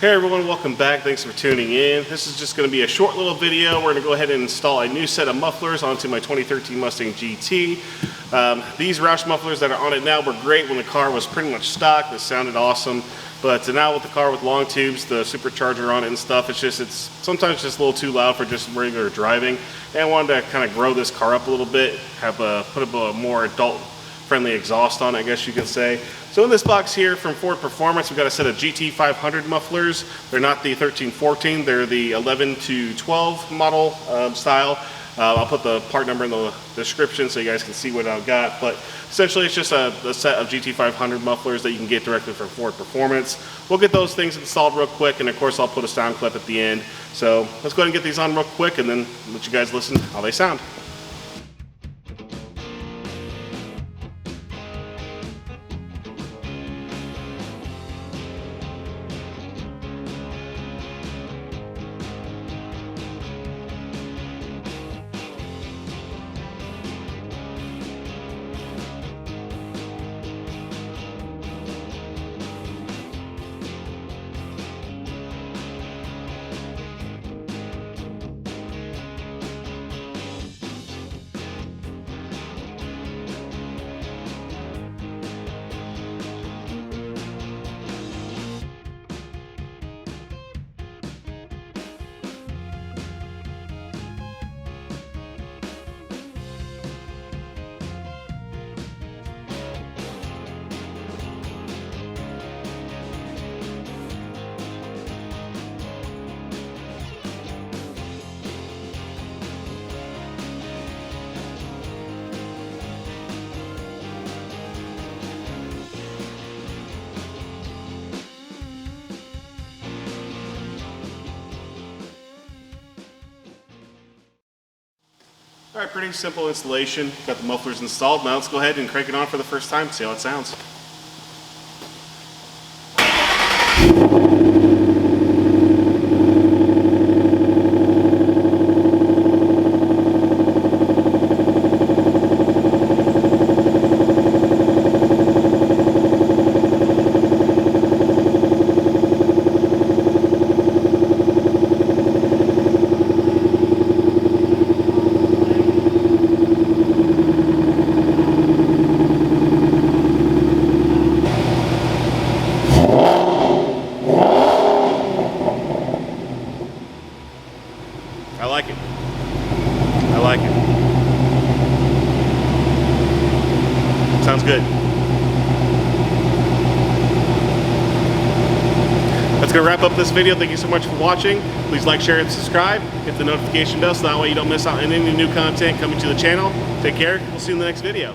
Hey everyone, welcome back. Thanks for tuning in. This is just going to be a short little video. We're going to go ahead and install a new set of mufflers onto my 2013 Mustang GT. These Roush mufflers that are on it now were great when the car was pretty much stock. They sounded awesome. But now with the car with long tubes, the Supercharger on it and stuff, it's sometimes just a little too loud for just regular driving. And I wanted to kind of grow this car up a little bit, put a more adult-friendly exhaust on it, I guess you could say. So in this box here from Ford Performance, we've got a set of GT500 mufflers. They're not the 13-14, they're the 11 to 12 model style. I'll put the part number in the description so you guys can see what I've got. But essentially it's just a set of GT500 mufflers that you can get directly from Ford Performance. We'll get those things installed real quick, and of course I'll put a sound clip at the end. So let's go ahead and get these on real quick and then let you guys listen how they sound. All right, pretty simple installation. Got the mufflers installed. Now let's go ahead and crank it on for the first time, see how it sounds. I like it. Sounds good. That's going to wrap up this video. Thank you so much for watching. Please like, share, and subscribe. Hit the notification bell so that way you don't miss out on any new content coming to the channel. Take care. We'll see you in the next video.